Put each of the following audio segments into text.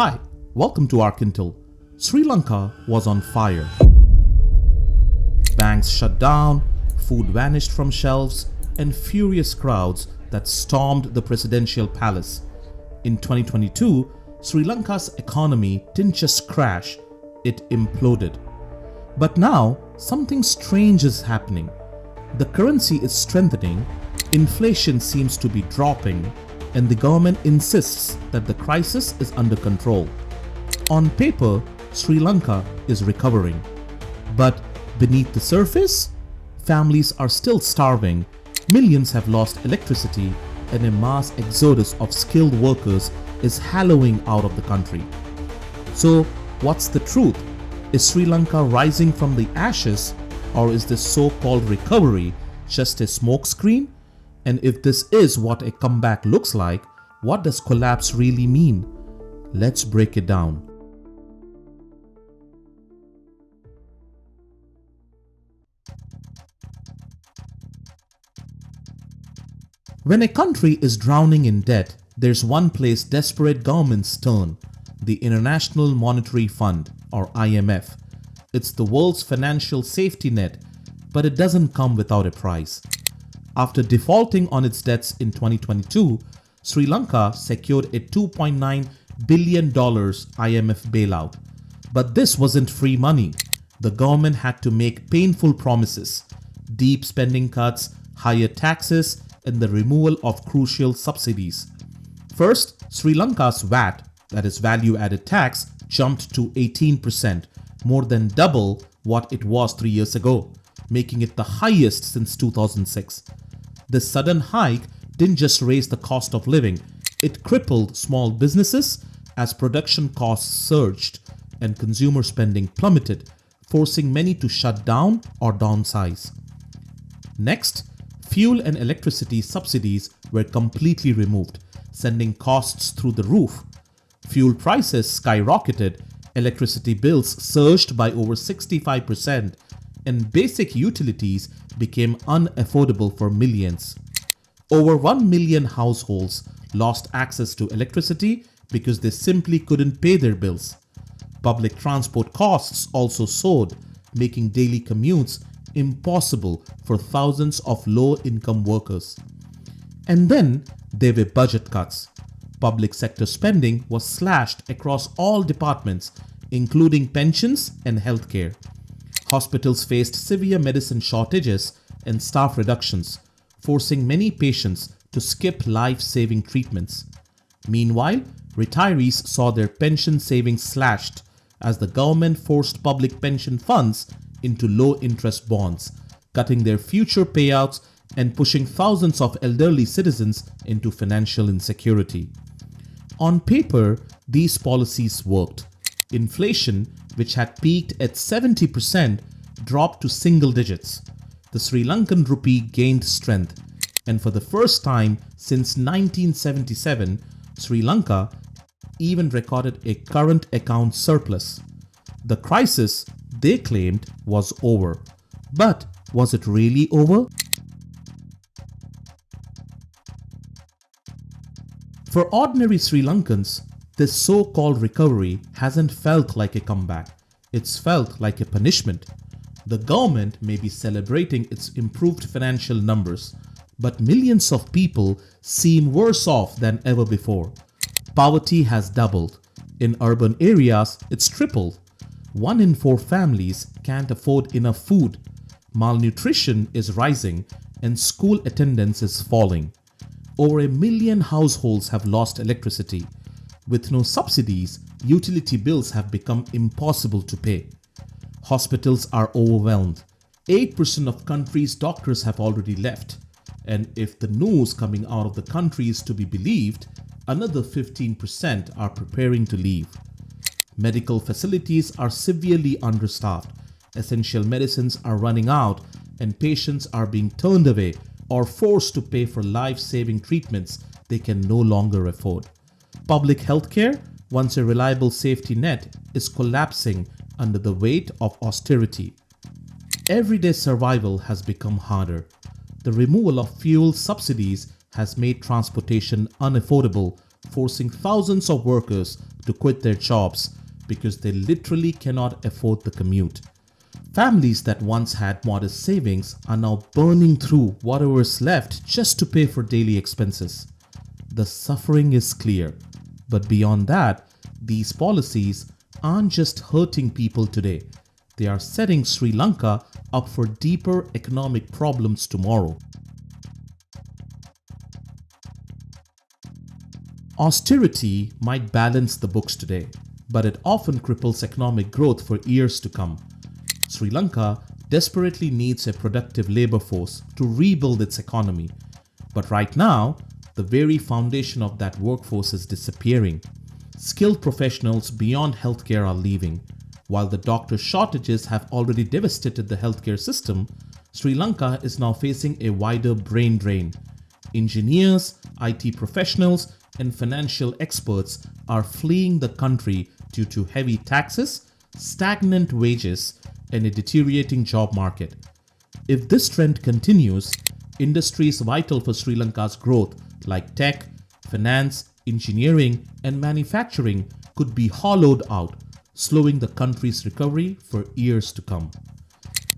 Hi, welcome to Arkintel. Sri Lanka was on fire. Banks shut down, food vanished from shelves, and furious crowds that stormed the presidential palace. In 2022, Sri Lanka's economy didn't just crash, it imploded. But now, something strange is happening. The currency is strengthening, inflation seems to be dropping, and the government insists that the crisis is under control. On paper, Sri Lanka is recovering. But beneath the surface, families are still starving, millions have lost electricity, and a mass exodus of skilled workers is hallowing out of the country. So, what's the truth? Is Sri Lanka rising from the ashes, or is this so-called recovery just a smokescreen? And if this is what a comeback looks like, what does collapse really mean? Let's break it down. When a country is drowning in debt, there's one place desperate governments turn: the International Monetary Fund, or IMF. It's the world's financial safety net, but it doesn't come without a price. After defaulting on its debts in 2022, Sri Lanka secured a $2.9 billion IMF bailout. But this wasn't free money. The government had to make painful promises: deep spending cuts, higher taxes, and the removal of crucial subsidies. First, Sri Lanka's VAT, that is value added tax, jumped to 18%, more than double what it was 3 years ago, making it the highest since 2006. This sudden hike didn't just raise the cost of living, it crippled small businesses as production costs surged and consumer spending plummeted, forcing many to shut down or downsize. Next, fuel and electricity subsidies were completely removed, sending costs through the roof. Fuel prices skyrocketed, electricity bills surged by over 65%, and basic utilities became unaffordable for millions. Over 1 million households lost access to electricity because they simply couldn't pay their bills. Public transport costs also soared, making daily commutes impossible for thousands of low-income workers. And then there were budget cuts. Public sector spending was slashed across all departments, including pensions and healthcare. Hospitals faced severe medicine shortages and staff reductions, forcing many patients to skip life-saving treatments. Meanwhile, retirees saw their pension savings slashed as the government forced public pension funds into low-interest bonds, cutting their future payouts and pushing thousands of elderly citizens into financial insecurity. On paper, these policies worked. Inflation, which had peaked at 70%, dropped to single digits. The Sri Lankan rupee gained strength, and for the first time since 1977, Sri Lanka even recorded a current account surplus. The crisis, they claimed, was over. But was it really over? For ordinary Sri Lankans, this so-called recovery hasn't felt like a comeback. It's felt like a punishment. The government may be celebrating its improved financial numbers, but millions of people seem worse off than ever before. Poverty has doubled. In urban areas, it's tripled. 1 in 4 families can't afford enough food. Malnutrition is rising, and school attendance is falling. Over 1 million households have lost electricity. With no subsidies, utility bills have become impossible to pay. Hospitals are overwhelmed. 8% of country's doctors have already left. And if the news coming out of the country is to be believed, another 15% are preparing to leave. Medical facilities are severely understaffed. Essential medicines are running out, and patients are being turned away or forced to pay for life-saving treatments they can no longer afford. Public healthcare, once a reliable safety net, is collapsing under the weight of austerity. Everyday survival has become harder. The removal of fuel subsidies has made transportation unaffordable, forcing thousands of workers to quit their jobs because they literally cannot afford the commute. Families that once had modest savings are now burning through whatever is left just to pay for daily expenses. The suffering is clear, but beyond that, these policies aren't just hurting people today, they are setting Sri Lanka up for deeper economic problems tomorrow. Austerity might balance the books today, but it often cripples economic growth for years to come. Sri Lanka desperately needs a productive labor force to rebuild its economy, but right now, the very foundation of that workforce is disappearing. Skilled professionals beyond healthcare are leaving. While the doctor shortages have already devastated the healthcare system, Sri Lanka is now facing a wider brain drain. Engineers, IT professionals, and financial experts are fleeing the country due to heavy taxes, stagnant wages, and a deteriorating job market. If this trend continues, industries vital for Sri Lanka's growth like tech, finance, engineering, and manufacturing could be hollowed out, slowing the country's recovery for years to come.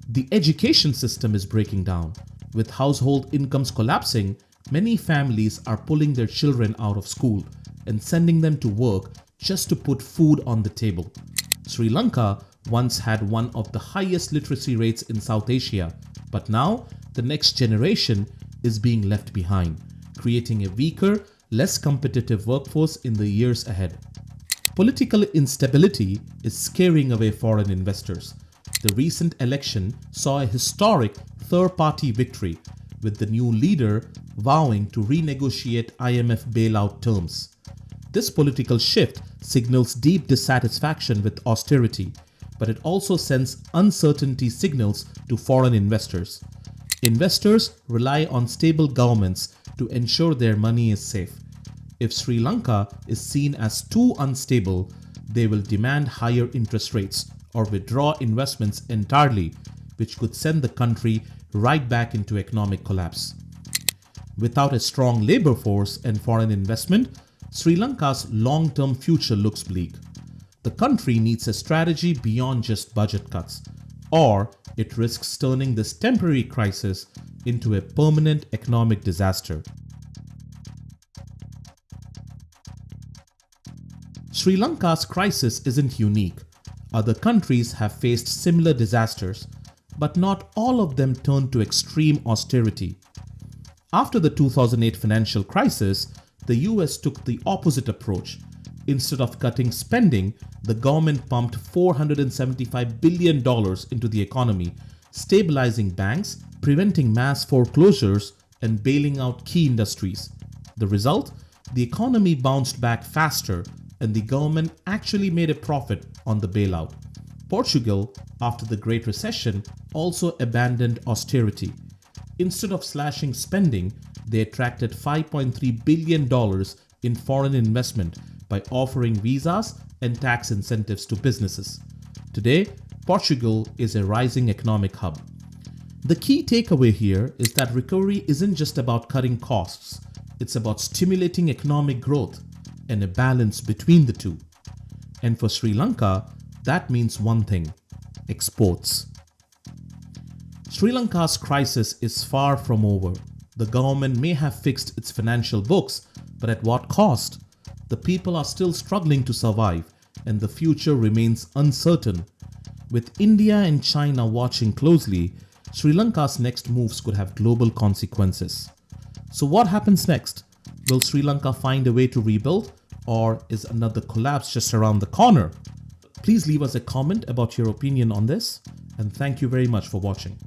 The education system is breaking down. With household incomes collapsing, many families are pulling their children out of school and sending them to work just to put food on the table. Sri Lanka once had one of the highest literacy rates in South Asia, but now the next generation is being left behind, creating a weaker, less competitive workforce in the years ahead. Political instability is scaring away foreign investors. The recent election saw a historic third-party victory, with the new leader vowing to renegotiate IMF bailout terms. This political shift signals deep dissatisfaction with austerity, but it also sends uncertainty signals to foreign investors. Investors rely on stable governments to ensure their money is safe. If Sri Lanka is seen as too unstable, they will demand higher interest rates or withdraw investments entirely, which could send the country right back into economic collapse. Without a strong labor force and foreign investment, Sri Lanka's long-term future looks bleak. The country needs a strategy beyond just budget cuts, or it risks turning this temporary crisis into a permanent economic disaster. Sri Lanka's crisis isn't unique. Other countries have faced similar disasters, but not all of them turned to extreme austerity. After the 2008 financial crisis, the US took the opposite approach. Instead of cutting spending, the government pumped $475 billion into the economy, stabilizing banks, preventing mass foreclosures, and bailing out key industries. The result? The economy bounced back faster, and the government actually made a profit on the bailout. Portugal, after the Great Recession, also abandoned austerity. Instead of slashing spending, they attracted $5.3 billion in foreign investment by offering visas and tax incentives to businesses. Today, Portugal is a rising economic hub. The key takeaway here is that recovery isn't just about cutting costs, it's about stimulating economic growth and a balance between the two. And for Sri Lanka, that means one thing: exports. Sri Lanka's crisis is far from over. The government may have fixed its financial books, but at what cost? The people are still struggling to survive, and the future remains uncertain. With India and China watching closely, Sri Lanka's next moves could have global consequences. So what happens next? Will Sri Lanka find a way to rebuild, or is another collapse just around the corner? Please leave us a comment about your opinion on this, and thank you very much for watching.